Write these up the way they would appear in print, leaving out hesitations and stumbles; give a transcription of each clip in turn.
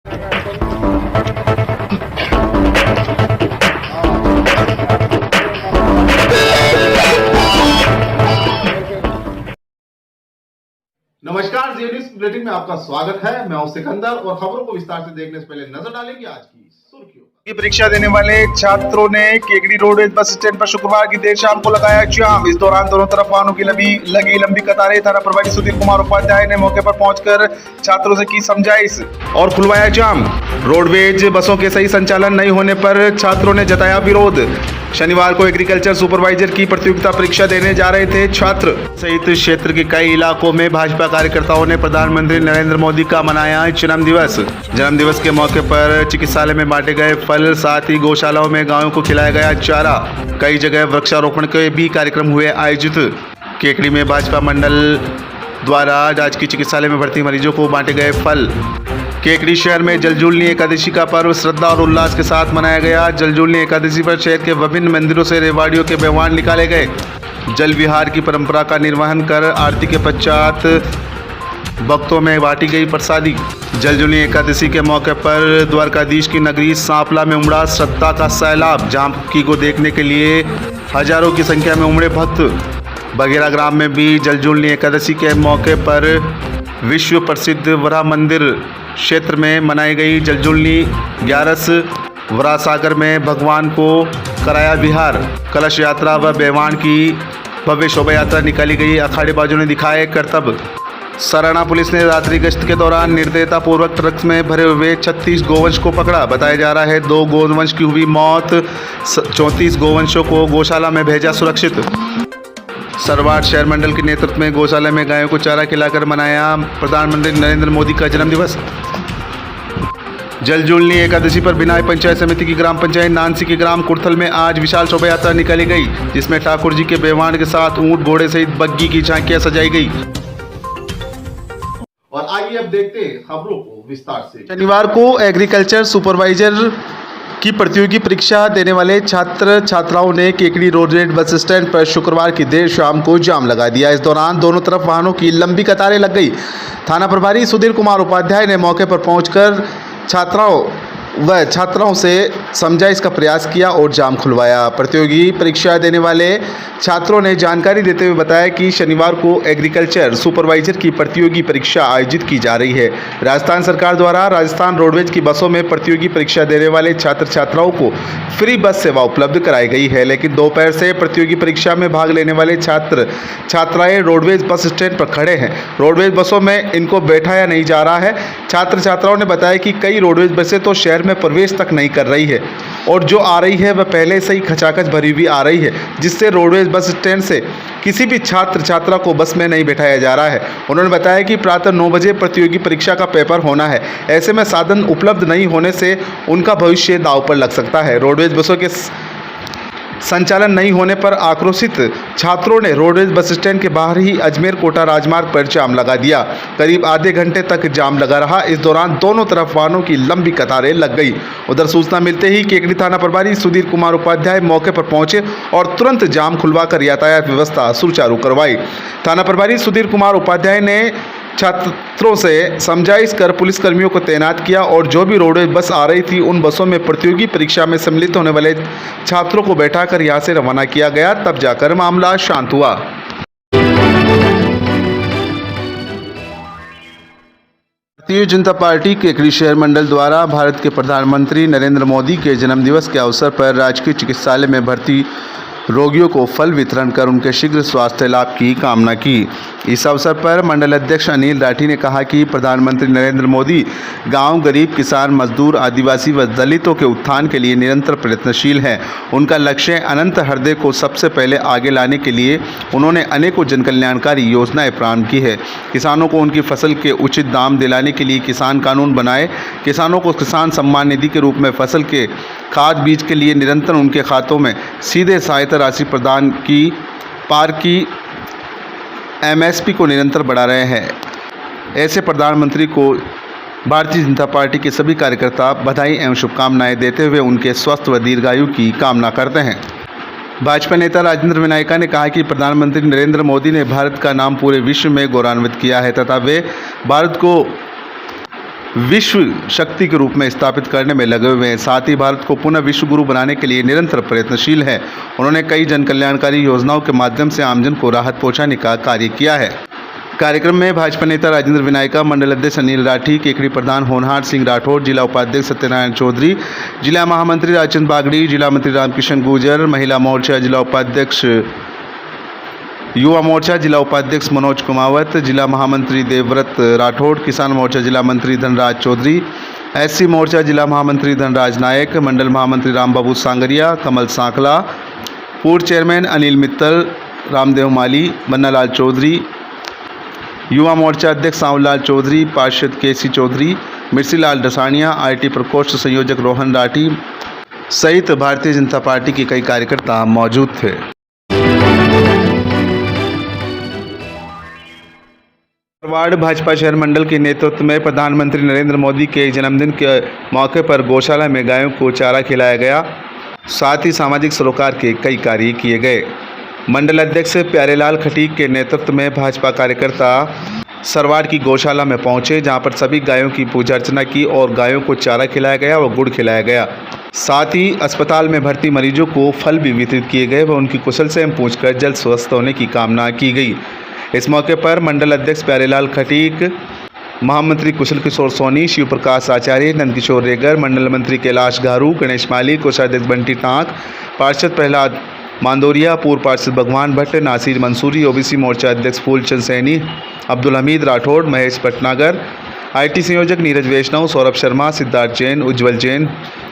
नमस्कार, जी news bulletin में आपका स्वागत है। मैं हूं सिकंदर और खबरों को विस्तार से देखने से पहले नजर डालेंगे आज की सुर्खियों पर। परीक्षा देने वाले छात्रों ने केकड़ी रोडवेज बस स्टैंड पर शुक्रवार की देर शाम को लगाया जाम। इस दौरान दोनों तरफ वाहनों की लगी लंबी कतारें। थाना प्रभारी सुधीर कुमार उपाध्याय ने मौके पर पहुंचकर छात्रों से की समझाइश और खुलवाया जाम। रोडवेज बसों के सही संचालन नहीं होने पर छात्रों ने जताया विरोध। शनिवार को एग्रीकल्चर सुपरवाइजर की प्रतियोगिता परीक्षा देने जा रहे थे छात्र सहित क्षेत्र के कई इलाकों में भाजपा कार्यकर्ताओं ने प्रधानमंत्री नरेंद्र मोदी का मनाया जन्मदिवस के मौके पर चिकित्सालय में बांटे गए फल, साथ ही गौशालाओं में गायों को खिलाया गया चारा। कई जगह वृक्षारोपण के भी कार्यक्रम हुए आयोजित। केकड़ी में भाजपा मंडल द्वारा राजकीय चिकित्सालय में भर्ती मरीजों को बांटे गए फल। केकड़ी शहर में जलजूलनी एकादशी का पर्व श्रद्धा और उल्लास के साथ मनाया गया। जलजूलनी एकादशी पर शहर के विभिन्न मंदिरों से रेवाड़ियों के बैवान निकाले गए। जल विहार की परंपरा का निर्वहन कर आरती के पश्चात भक्तों में बांटी गई प्रसादी। जलजूलनी एकादशी के मौके पर द्वारकाधीश की नगरी सांपला में उमड़ा श्रद्धा का सैलाब। झांकी को देखने के लिए हजारों की संख्या में उमड़े भक्त। बघेरा ग्राम में भी जलजूलनी एकादशी के मौके पर विश्व प्रसिद्ध वरा मंदिर क्षेत्र में मनाई गई जलजूलनी 11 वरासागर में भगवान को कराया विहार। कलश यात्रा व बेवान की भव्य शोभा यात्रा निकाली गई। अखाड़ेबाजों ने दिखाए करतब। सराना पुलिस ने रात्रि गश्त के दौरान निर्दयता पूर्वक ट्रक में भरे हुए 36 गोवंश को पकड़ा। बताया जा रहा है 2 गोवंश की हुई मौत, 34 गोवंशों को गौशाला में भेजा सुरक्षित। सरवाट शहर मंडल के नेतृत्व में गौशाला में गायों को चारा खिलाकर मनाया प्रधानमंत्री नरेंद्र मोदी का जन्मदिवस। जलजूलनी एकादशी पर बिनाई पंचायत समिति की ग्राम पंचायत नानसी के ग्राम कुर्थल में आज विशाल शोभा यात्रा निकाली गई, जिसमें ठाकुर जी के बेवान के साथ ऊंट, घोड़े सहित बग्गी की झांकियां सजाई गई। और आइए अब देखते हैं खबरों को विस्तार से। शनिवार को एग्रीकल्चर सुपरवाइजर की प्रतियोगी परीक्षा देने वाले छात्र छात्राओं ने केकड़ी रोडवेज बस स्टैंड पर शुक्रवार की देर शाम को जाम लगा दिया। इस दौरान दोनों तरफ वाहनों की लंबी कतारें लग गई। थाना प्रभारी सुधीर कुमार उपाध्याय ने मौके पर पहुंचकर छात्राओं से समझाइश का प्रयास किया और जाम खुलवाया। प्रतियोगी परीक्षा देने वाले छात्रों ने जानकारी देते हुए बताया कि शनिवार को एग्रीकल्चर सुपरवाइजर की प्रतियोगी परीक्षा आयोजित की जा रही है। राजस्थान सरकार द्वारा राजस्थान रोडवेज की बसों में प्रतियोगी परीक्षा देने वाले छात्र छात्राओं को फ्री बस सेवा उपलब्ध कराई गई है, लेकिन दोपहर से प्रतियोगी परीक्षा में भाग लेने वाले छात्र छात्राएं रोडवेज बस स्टैंड पर खड़े हैं। रोडवेज बसों में इनको बैठाया नहीं जा रहा है। छात्र छात्राओं ने बताया कि कई रोडवेज बसें तो शहर में प्रवेश तक नहीं कर रही है और जो आ रही है वह पहले से ही खचाखच भरी हुई आ रही है, जिससे रोडवेज बस स्टैंड से किसी भी छात्र छात्रा को बस में नहीं बैठाया जा रहा है। उन्होंने बताया कि प्रातः 9 बजे प्रतियोगी परीक्षा का पेपर होना है। ऐसे में साधन उपलब्ध नहीं होने से उनका भविष्य दांव पर लग सकता है। रोडवेज बसों के संचालन नहीं होने पर आक्रोशित छात्रों ने रोडवेज बस स्टैंड के बाहर ही अजमेर कोटा राजमार्ग पर जाम लगा दिया। करीब आधे घंटे तक जाम लगा रहा। इस दौरान दोनों तरफ वाहनों की लंबी कतारें लग गई। उधर सूचना मिलते ही केकड़ी थाना प्रभारी सुधीर कुमार उपाध्याय मौके पर पहुंचे और तुरंत जाम खुलवाकर यातायात व्यवस्था सुचारू करवाई। थाना प्रभारी सुधीर कुमार उपाध्याय ने छात्रों से समझाइश कर पुलिसकर्मियों को तैनात किया और जो भी रोडवेज बस आ रही थी उन बसों में प्रतियोगी परीक्षा में सम्मिलित होने वाले छात्रों को बैठाकर यहां से रवाना किया गया। तब जाकर मामला शांत हुआ। भारतीय जनता पार्टी केकड़ी शहर मंडल द्वारा भारत के प्रधानमंत्री नरेंद्र मोदी के जन्मदिवस के अवसर पर राजकीय चिकित्सालय में भर्ती रोगियों को फल वितरण कर उनके शीघ्र स्वास्थ्य लाभ की कामना की। इस अवसर पर मंडल अध्यक्ष अनिल राठी ने कहा कि प्रधानमंत्री नरेंद्र मोदी गांव, गरीब, किसान, मजदूर, आदिवासी व दलितों के उत्थान के लिए निरंतर प्रयत्नशील हैं। उनका लक्ष्य अनंत हृदय को सबसे पहले आगे लाने के लिए उन्होंने अनेकों जनकल्याणकारी योजनाएं प्रारंभ की है। किसानों को उनकी फसल के उचित दाम दिलाने के लिए किसान कानून बनाए। किसानों को किसान सम्मान निधि के रूप में फसल के खाद बीज के लिए निरंतर उनके खातों में सीधे सहायता राशि प्रदान की। पार की MSP को निरंतर बढ़ा रहे हैं। ऐसे प्रधानमंत्री को भारतीय जनता पार्टी के सभी कार्यकर्ता बधाई एवं शुभकामनाएं देते हुए उनके स्वस्थ व दीर्घायु की कामना करते हैं। भाजपा नेता राजेंद्र विनायका ने कहा कि प्रधानमंत्री नरेंद्र मोदी ने भारत का नाम पूरे विश्व में गौरवान्वित किया है तथा वे भारत को विश्व शक्ति के रूप में स्थापित करने में लगे हुए हैं। साथ ही भारत को पुनः विश्व गुरु बनाने के लिए निरंतर प्रयत्नशील है। उन्होंने कई जन कल्याणकारी योजनाओं के माध्यम से आमजन को राहत पहुंचाने का कार्य किया है। कार्यक्रम में भाजपा नेता राजेंद्र विनायका, मंडल अध्यक्ष अनिल राठी, केकड़ी प्रधान होनहार सिंह राठौड़, जिला उपाध्यक्ष सत्यनारायण चौधरी, जिला महामंत्री राजचंद बागड़ी, जिला मंत्री रामकिशन गुर्जर, महिला मोर्चा जिला उपाध्यक्ष युवा मोर्चा जिला उपाध्यक्ष मनोज कुमावत, जिला महामंत्री देवव्रत राठौड़, किसान मोर्चा जिला मंत्री धनराज चौधरी, एससी मोर्चा जिला महामंत्री धनराज नायक, मंडल महामंत्री रामबाबू सांगरिया, कमल सांकला, पूर्व चेयरमैन अनिल मित्तल, रामदेव माली, बन्नालाल चौधरी, युवा मोर्चा अध्यक्ष सांवलाल चौधरी, पार्षद केसी चौधरी, मिर्सीलाल डसानिया, आईटी प्रकोष्ठ संयोजक रोहन राठी सहित भारतीय जनता पार्टी के कई कार्यकर्ता मौजूद थे। धारवाड़ भाजपा शहर मंडल के नेतृत्व में प्रधानमंत्री नरेंद्र मोदी के जन्मदिन के मौके पर गौशाला में गायों को चारा खिलाया गया। साथ ही सामाजिक सरोकार के कई कार्य किए गए। मंडल अध्यक्ष प्यारेलाल खटीक के नेतृत्व में भाजपा कार्यकर्ता सरवाड़ की गौशाला में पहुंचे, जहां पर सभी गायों की पूजा अर्चना की और गायों को चारा खिलाया गया व गुड़ खिलाया गया। साथ ही अस्पताल में भर्ती मरीजों को फल भी वितरित किए गए व उनकी कुशल से पूछकर जल्द स्वस्थ होने की कामना की गई। इस मौके पर मंडल अध्यक्ष प्यारेलाल खटीक, महामंत्री कुशल किशोर सोनी, शिव प्रकाश आचार्य, नंदकिशोर रेगर, मंडल मंत्री कैलाश गारू, गणेश माली, कोषाध्यक्ष बंटी टांक, पार्षद प्रहलाद मांदोरिया, पूर्व पार्षद भगवान भट्ट, नासिर मंसूरी, ओबीसी मोर्चा अध्यक्ष फूलचंद सैनी, अब्दुल हमीद राठौड़, महेश भटनागर, आईटी संयोजक नीरज वैष्णव, सौरभ शर्मा, सिद्धार्थ जैन, उज्जवल जैन,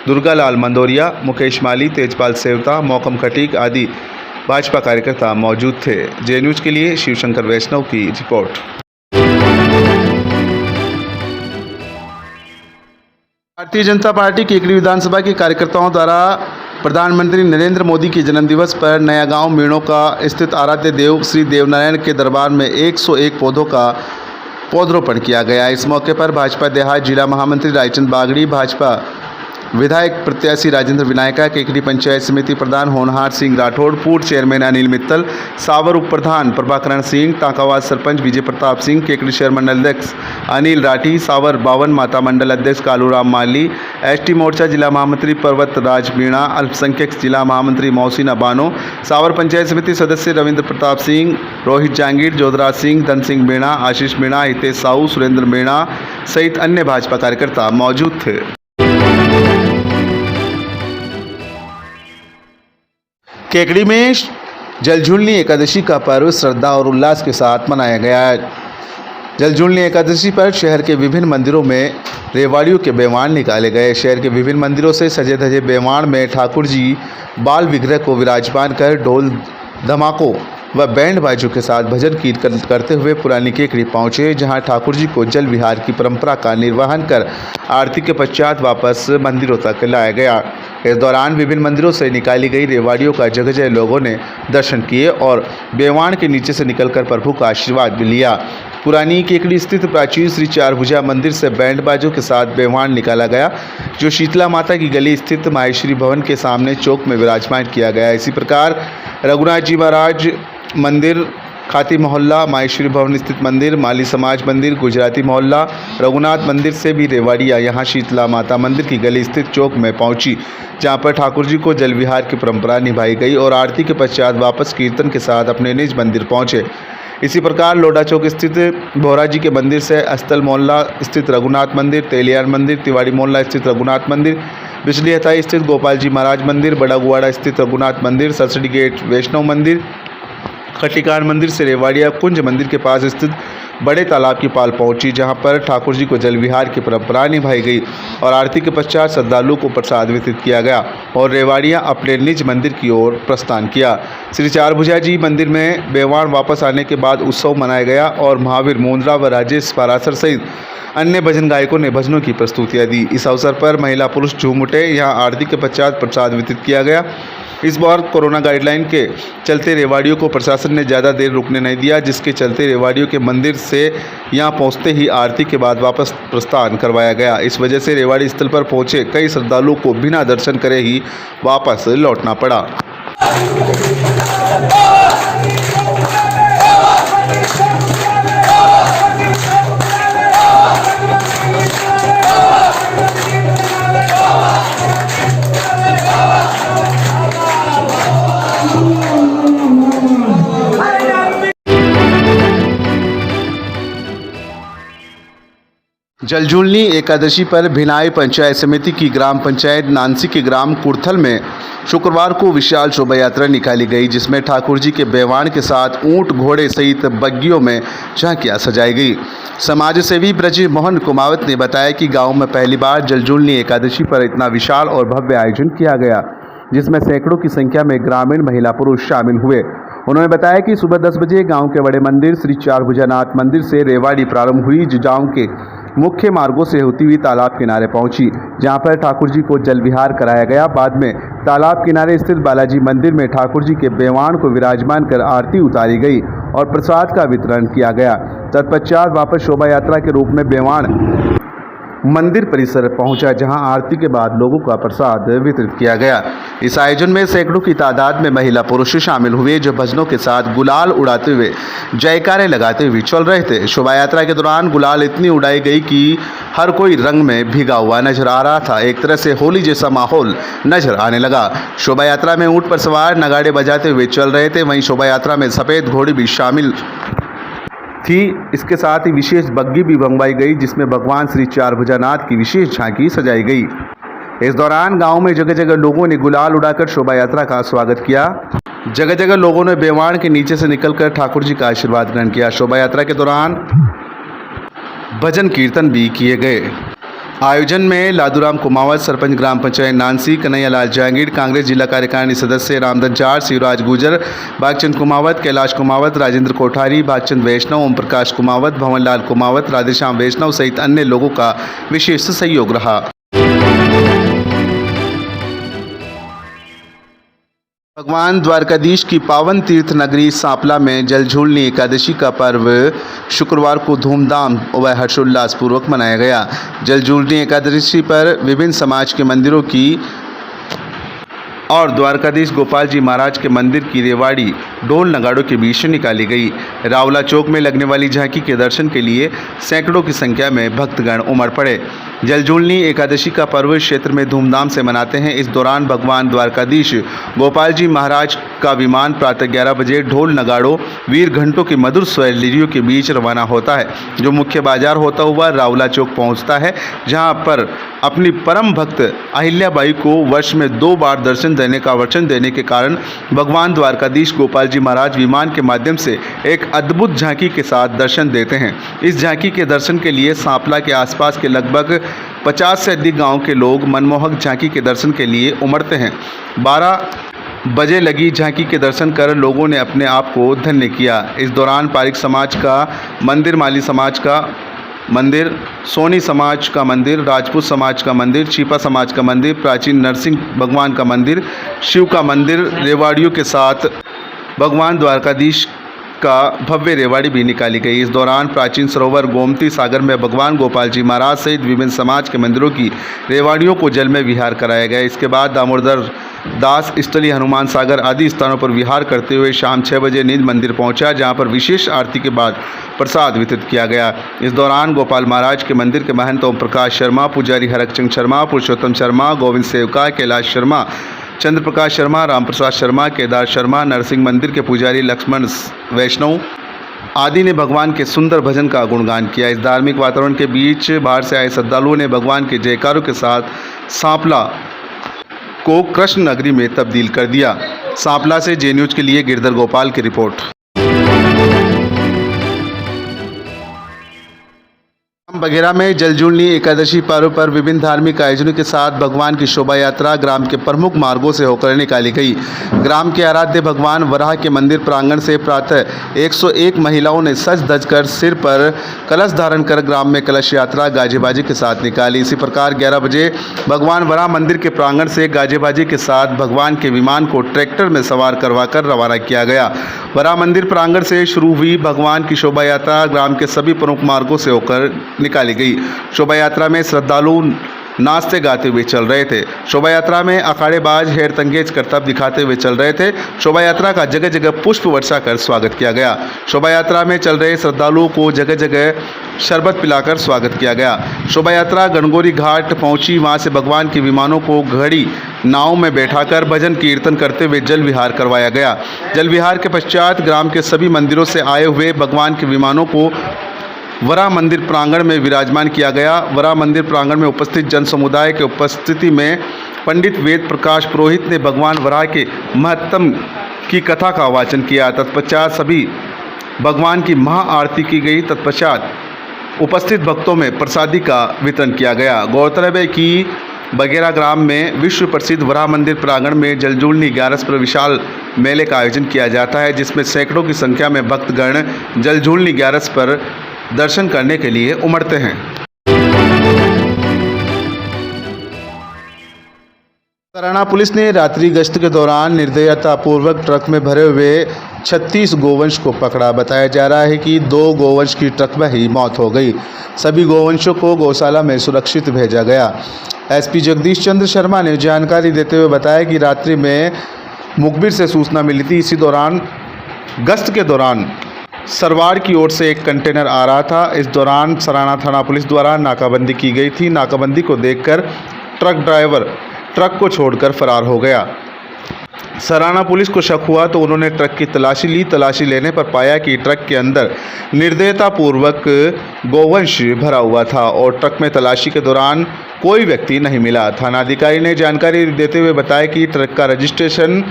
दुर्गालाल मंदोरिया, मुकेश माली, तेजपाल सेवता, मौकम खटीक आदि भाजपा कार्यकर्ता मौजूद थे। जे न्यूज के लिए शिवशंकर वैष्णव की रिपोर्ट। भारतीय जनता पार्टी केकड़ी विधानसभा के कार्यकर्ताओं द्वारा प्रधानमंत्री नरेंद्र मोदी के जन्मदिवस पर नया गांव मीणों का स्थित आराध्य देव श्री देवनारायण के दरबार में 101 पौधों का पौधरोपण किया गया। इस मौके पर भाजपा देहात जिला महामंत्री रायचंद बागड़ी, भाजपा विधायक प्रत्याशी राजेंद्र विनायका, केकड़ी पंचायत समिति प्रधान होनहार सिंह राठौड़, पूर्व चेयरमैन अनिल मित्तल, सावर उप प्रधान प्रभाकरण सिंह, टांकावाद सरपंच विजय प्रताप सिंह, केकड़ी शहर मंडल अध्यक्ष अनिल राठी, सावर बावन माता मंडल अध्यक्ष कालूराम माली, एसटी मोर्चा जिला महामंत्री पर्वत राज मीणा, अल्पसंख्यक जिला महामंत्री मौसीना बानो, सावर पंचायत समिति सदस्य रविंद्र प्रताप सिंह, रोहित जांगीर, जोधराज सिंह, धन सिंह मीणा, आशीष मीणा, हितेश साहू, सुरेंद्र मीणा सहित अन्य भाजपा कार्यकर्ता मौजूद थे। केकड़ी में जलझूलनी एकादशी का पर्व श्रद्धा और उल्लास के साथ मनाया गया। जलझूलनी एकादशी पर शहर के विभिन्न मंदिरों में रेवाड़ियों के बेवाण निकाले गए। शहर के विभिन्न मंदिरों से सजे धजे बेवाण में ठाकुर जी बाल विग्रह को विराजमान कर ढोल धमाकों व बैंड बाजों के साथ भजन कीर्तन करते हुए पुरानी केकड़ी पहुंचे, जहां ठाकुर जी को जल विहार की परंपरा का निर्वहन कर आरती के पश्चात वापस मंदिरों तक लाया गया। इस दौरान विभिन्न मंदिरों से निकाली गई रेवाड़ियों का जगह लोगों ने दर्शन किए और बेवाण के नीचे से निकलकर प्रभु का आशीर्वाद भी लिया। पुरानी केकड़ी स्थित प्राचीन श्री चारभुजा मंदिर से बैंड बाजों के साथ बेवाण निकाला गया, जो शीतला माता की गली स्थित माहेश्वरी भवन के सामने चौक में विराजमान किया गया। इसी प्रकार रघुनाथ जी महाराज मंदिर, खाती मोहल्ला, माहेश्वरी भवन स्थित मंदिर, माली समाज मंदिर, गुजराती मोहल्ला, रघुनाथ मंदिर से भी रेवाड़ियाँ यहाँ शीतला माता मंदिर की गली स्थित चौक में पहुंची, जहां पर ठाकुर जी को जल विहार की परंपरा निभाई गई और आरती के पश्चात वापस कीर्तन के साथ अपने निज मंदिर पहुंचे। इसी प्रकार लोडा चौक स्थित भोरा जी के मंदिर से अस्थल मोहल्ला स्थित रघुनाथ मंदिर, तेलियार मंदिर, तिवाड़ी मोहल्ला स्थित रघुनाथ मंदिर, बिजली हथाई स्थित गोपाल जी महाराज मंदिर, बड़ा गुवाड़ा स्थित रघुनाथ मंदिर, सरसड़ी गेट वैष्णव मंदिर, खटीकान मंदिर से रेवाड़िया कुंज मंदिर के पास स्थित बड़े तालाब की पाल पहुंची, जहां पर ठाकुर जी को जल विहार की परंपरा निभाई गई और आरती के पश्चात श्रद्धालुओं को प्रसाद वितरित किया गया और रेवाड़ियां अपने निज मंदिर की ओर प्रस्थान किया। श्री चारभुजा जी मंदिर में बेवाण वापस आने के बाद उत्सव मनाया गया और महावीर मुंद्रा व राजेश पारासर सहित अन्य भजन गायकों ने भजनों की प्रस्तुतियां दी। इस अवसर पर महिला पुरुष झूम उठे। यहाँ आरती के पश्चात प्रसाद वितरित किया गया। इस बार कोरोना गाइडलाइन के चलते रेवाड़ियों को प्रशासन ने ज़्यादा देर रुकने नहीं दिया, जिसके चलते रेवाड़ियों के मंदिर से यहां पहुंचते ही आरती के बाद वापस प्रस्थान करवाया गया। इस वजह से रेवाड़ी स्थल पर पहुंचे कई श्रद्धालुओं को बिना दर्शन करे ही वापस लौटना पड़ा। जलजूलनी एकादशी पर भिलाई पंचायत समिति की ग्राम पंचायत नानसी के ग्राम कुर्थल में शुक्रवार को विशाल शोभा यात्रा निकाली गई, जिसमें ठाकुर जी के बैवान के साथ ऊंट घोड़े सहित बग्गियों में झांकियां सजाई गई। समाज सेवी ब्रज मोहन कुमावत ने बताया कि गांव में पहली बार जलजूलनी एकादशी पर इतना विशाल और भव्य आयोजन किया गया, जिसमें सैकड़ों की संख्या में ग्रामीण महिला पुरुष शामिल हुए। उन्होंने बताया कि सुबह 10 बजे गांव के बड़े मंदिर श्री चारभुजानाथ मंदिर से रेवाड़ी प्रारंभ हुई, जो गांव के मुख्य मार्गों से होती हुई तालाब किनारे पहुंची, जहां पर ठाकुर जी को जल विहार कराया गया। बाद में तालाब किनारे स्थित बालाजी मंदिर में ठाकुर जी के बैवान को विराजमान कर आरती उतारी गई और प्रसाद का वितरण किया गया। तत्पश्चात वापस शोभा यात्रा के रूप में बैवान मंदिर परिसर पहुंचा, जहां आरती के बाद लोगों का प्रसाद वितरित किया गया। इस आयोजन में सैकड़ों की तादाद में महिला पुरुष शामिल हुए, जो भजनों के साथ गुलाल उड़ाते हुए जयकारे लगाते हुए चल रहे थे। शोभा यात्रा के दौरान गुलाल इतनी उड़ाई गई कि हर कोई रंग में भीगा हुआ नजर आ रहा था। एक तरह से होली जैसा माहौल नजर आने लगा। शोभा यात्रा में ऊंट पर सवार नगाड़े बजाते हुए चल रहे थे। वहीं शोभा यात्रा में सफ़ेद घोड़ी भी शामिल थी। इसके साथ ही विशेष बग्गी भी मंगवाई गई, जिसमें भगवान श्री चारभुजानाथ की विशेष झांकी सजाई गई। इस दौरान गांव में जगह जगह लोगों ने गुलाल उड़ाकर शोभा यात्रा का स्वागत किया। जगह जगह लोगों ने बैवान के नीचे से निकलकर ठाकुर जी का आशीर्वाद ग्रहण किया। शोभा यात्रा के दौरान भजन कीर्तन भी किए गए। आयोजन में लादूराम कुमावत, सरपंच ग्राम पंचायत नानसी, कन्हैयालाल जहांगीर, कांग्रेस जिला कार्यकारिणी सदस्य रामधन चार, शिवराज गुजर, भागचंद कुमावत, कैलाश कुमावत, राजेंद्र कोठारी, भागचंद वैष्णव, ओम प्रकाश कुमावत, भंवरलाल कुमावत, राधेश्याम वैष्णव सहित अन्य लोगों का विशेष सहयोग रहा। भगवान द्वारकाधीश की पावन तीर्थ नगरी सांपला में जलजूलनी एकादशी का पर्व शुक्रवार को धूमधाम व हर्षोल्लास पूर्वक मनाया गया। जलजूलनी एकादशी पर विभिन्न समाज के मंदिरों की और द्वारकाधीश गोपाल जी महाराज के मंदिर की रेवाड़ी ढोल नगाड़ों के बीच निकाली गई। रावला चौक में लगने वाली झांकी के दर्शन के लिए सैकड़ों की संख्या में भक्तगण उमड़ पड़े। जलजूलनी एकादशी का पर्व क्षेत्र में धूमधाम से मनाते हैं। इस दौरान भगवान द्वारकाधीश गोपाल जी महाराज का विमान प्रातः 11 बजे ढोल नगाड़ों वीर घंटों की मधुर स्वर लिरियों के बीच रवाना होता है, जो मुख्य बाजार होता हुआ रावला चौक पहुंचता है, जहां पर अपनी परम भक्त अहिल्याबाई को वर्ष में 2 बार दर्शन देने का वचन देने के कारण भगवान द्वारकाधीश गोपाल जी महाराज विमान के माध्यम से एक अद्भुत झांकी के साथ दर्शन देते हैं। इस झांकी के दर्शन के लिए सांपला के आसपास के लगभग 50 से अधिक गांव के लोग मनमोहक झांकी के दर्शन के लिए उमड़ते हैं। 12 बजे लगी झांकी के दर्शन कर लोगों ने अपने आप को धन्य किया। इस दौरान पारिक समाज का मंदिर, माली समाज का मंदिर, सोनी समाज का मंदिर, राजपूत समाज का मंदिर, छिपा समाज का मंदिर, प्राचीन नरसिंह भगवान का मंदिर, शिव का मंदिर, रेवाड़ियों के साथ भगवान द्वारकाधीश का भव्य रेवाड़ी भी निकाली गई। इस दौरान प्राचीन सरोवर गोमती सागर में भगवान गोपाल जी महाराज सहित विभिन्न समाज के मंदिरों की रेवाड़ियों को जल में विहार कराया गया। इसके बाद दामोदर दास स्थली, हनुमान सागर आदि स्थानों पर विहार करते हुए शाम 6 बजे नींद मंदिर पहुंचा, जहां पर विशेष आरती के बाद प्रसाद वितरित किया गया। इस दौरान गोपाल महाराज के मंदिर के महंत ओम प्रकाश शर्मा, पुजारी हरकचंद शर्मा, पुरुषोत्तम शर्मा, गोविंद सेवका, कैलाश शर्मा, चंद्र प्रकाश शर्मा, रामप्रसाद शर्मा, केदार शर्मा, नरसिंह मंदिर के पुजारी लक्ष्मण वैष्णव आदि ने भगवान के सुंदर भजन का गुणगान किया। इस धार्मिक वातावरण के बीच बाहर से आए श्रद्धालुओं ने भगवान के जयकारों के साथ सांपला को कृष्ण नगरी में तब्दील कर दिया। सांपला से जे न्यूज के लिए गिरधर गोपाल की रिपोर्ट। बघेरा में जलजूलनी एकादशी पर्व पर विभिन्न धार्मिक आयोजनों के साथ भगवान की शोभा यात्रा ग्राम के प्रमुख मार्गों से होकर निकाली गई। ग्राम के आराध्य भगवान वराह के मंदिर प्रांगण से प्रातः 101 महिलाओं ने सज धज कर सिर पर कलश धारण कर ग्राम में कलश यात्रा गाजे बाजे के साथ निकाली। इसी प्रकार 11 बजे भगवान वराह मंदिर के प्रांगण से गाजे बाजे के साथ भगवान के विमान को ट्रैक्टर में सवार करवाकर रवाना किया गया। वराह मंदिर प्रांगण से शुरू हुई भगवान की शोभा यात्रा ग्राम के सभी प्रमुख मार्गों से होकर निकाली गई। शोभा यात्रा में श्रद्धालु नाचते गाते हुए चल रहे थे। शोभा यात्रा में अखाड़ेबाज हेरतंगेज करतब दिखाते हुए चल रहे थे। शोभा यात्रा का जगह जगह पुष्प वर्षा कर स्वागत किया गया। शोभा यात्रा में चल रहे श्रद्धालुओं को जगह जगह शरबत पिलाकर स्वागत किया गया। शोभा यात्रा गणगौरी घाट पहुंची। वहां से भगवान के विमानों को घड़ी नाव में बैठाकर भजन कीर्तन करते हुए जल विहार करवाया गया। जल विहार के पश्चात ग्राम के सभी मंदिरों से आए हुए भगवान के विमानों को वरा मंदिर प्रांगण में विराजमान किया गया। वरा मंदिर प्रांगण में उपस्थित जन समुदाय के उपस्थिति में पंडित वेद प्रकाश पुरोहित ने भगवान वराह के महत्तम की कथा का वाचन किया। तत्पश्चात सभी भगवान की महाआरती की गई। तत्पश्चात उपस्थित भक्तों में प्रसादी का वितरण किया गया। गौरतलब है कि बगेरा ग्राम में विश्व प्रसिद्ध वराह मंदिर प्रांगण में जलजूलनी 11 पर विशाल मेले का आयोजन किया जाता है, जिसमें सैकड़ों की संख्या में भक्तगण जलजूलनी 11 पर दर्शन करने के लिए उमड़ते हैं। सराना पुलिस ने रात्रि गश्त के दौरान निर्दयतापूर्वक ट्रक में भरे हुए 36 गोवंश को पकड़ा। बताया जा रहा है कि 2 गोवंश की ट्रक में ही मौत हो गई। सभी गोवंशों को गौशाला में सुरक्षित भेजा गया। एसपी जगदीश चंद्र शर्मा ने जानकारी देते हुए बताया कि रात्रि में मुखबिर से सूचना मिली थी। इसी दौरान गश्त के दौरान सरवार की ओर से एक कंटेनर आ रहा था। इस दौरान सराना थाना पुलिस द्वारा नाकाबंदी की गई थी। नाकाबंदी को देखकर ट्रक ड्राइवर ट्रक को छोड़कर फरार हो गया। सराना पुलिस को शक हुआ तो उन्होंने ट्रक की तलाशी ली। तलाशी लेने पर पाया कि ट्रक के अंदर निर्दयतापूर्वक गोवंश भरा हुआ था और ट्रक में तलाशी के दौरान कोई व्यक्ति नहीं मिला। थानाधिकारी ने जानकारी देते हुए बताया कि ट्रक का रजिस्ट्रेशन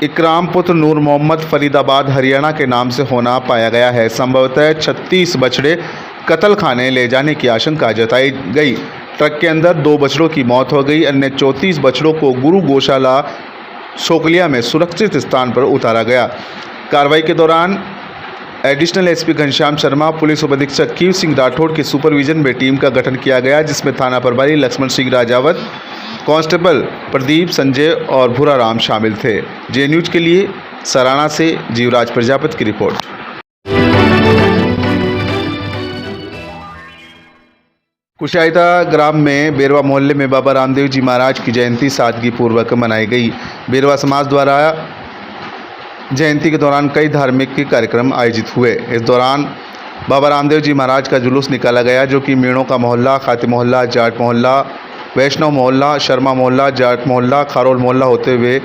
इकराम पुत्र नूर मोहम्मद फरीदाबाद हरियाणा के नाम से होना पाया गया है। संभवतः 36 बछड़े कत्ल खाने ले जाने की आशंका जताई गई। ट्रक के अंदर 2 बछड़ों की मौत हो गई। अन्य 34 बछड़ों को गुरु गौशाला सोकलिया में सुरक्षित स्थान पर उतारा गया। कार्रवाई के दौरान additional SP Ghanshyam Sharma, police उप अधीक्षक कीव सिंह राठौड़ के सुपरविजन में टीम का गठन किया गया, जिसमें थाना प्रभारी लक्ष्मण सिंह राजावत, कांस्टेबल प्रदीप, संजय और भूराराम शामिल थे। जे न्यूज के लिए सराना से जीवराज प्रजापति की रिपोर्ट। कुशाइता ग्राम में बेरवा मोहल्ले में बाबा रामदेव जी महाराज की जयंती सादगीपूर्वक मनाई गई। बेरवा समाज द्वारा जयंती के दौरान कई धार्मिक कार्यक्रम आयोजित हुए। इस दौरान बाबा रामदेव जी महाराज का जुलूस निकाला गया, जो कि मीणों का मोहल्ला, खाती मोहल्ला, जाट मोहल्ला, वैष्णव मोहल्ला, शर्मा मोहल्ला, जाट मोहल्ला, खारोल मोहल्ला होते हुए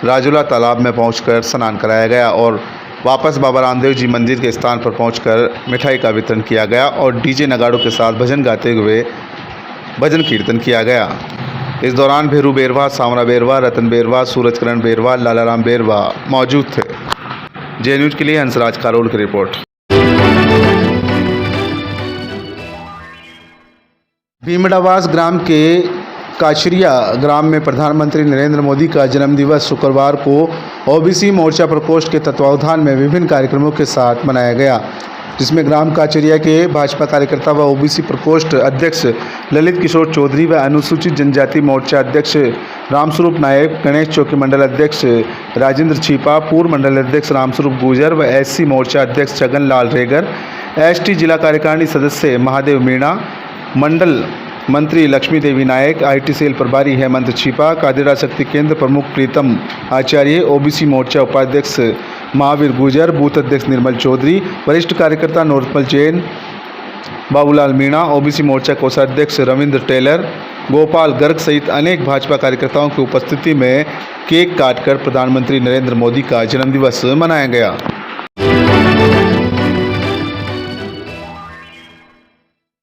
राजूला तालाब में पहुंचकर स्नान कराया गया और वापस बाबा रामदेव जी मंदिर के स्थान पर पहुंचकर मिठाई का वितरण किया गया और डीजे नगाड़ों के साथ भजन गाते हुए भजन कीर्तन किया गया। इस दौरान भेरू बेरवा, सांवरा बेरवा, रतन बेरवा, सूरजकरण बेरवा, लालाराम बेरवा मौजूद थे। जे न्यूज के लिए हंसराज खारोल की रिपोर्ट। भीमड़ावास ग्राम के काचरिया ग्राम में प्रधानमंत्री नरेंद्र मोदी का जन्मदिवस शुक्रवार को ओबीसी मोर्चा प्रकोष्ठ के तत्वावधान में विभिन्न कार्यक्रमों के साथ मनाया गया, जिसमें ग्राम काचरिया के भाजपा कार्यकर्ता व ओबीसी प्रकोष्ठ अध्यक्ष ललित किशोर चौधरी व अनुसूचित जनजाति मोर्चा अध्यक्ष रामस्वरूप नायक, गणेश चौकी मंडल अध्यक्ष राजेंद्र छिपा, पूर्व मंडल अध्यक्ष रामस्वरूप गुजर व एससी मोर्चा अध्यक्ष छगन लाल रेगर, एसटी जिला कार्यकारिणी सदस्य महादेव मीणा, मंडल मंत्री लक्ष्मी देवी नायक, आईटी सेल प्रभारी हेमंत छिपा, कादिरा शक्ति केंद्र प्रमुख प्रीतम आचार्य, ओबीसी मोर्चा उपाध्यक्ष महावीर गुजर, बूथ अध्यक्ष निर्मल चौधरी, वरिष्ठ कार्यकर्ता नोरतमल जैन, बाबूलाल मीणा, ओबीसी मोर्चा कोषाध्यक्ष रविंद्र टेलर, गोपाल गर्ग सहित अनेक भाजपा कार्यकर्ताओं की उपस्थिति में केक काटकर प्रधानमंत्री नरेंद्र मोदी का जन्मदिवस मनाया गया।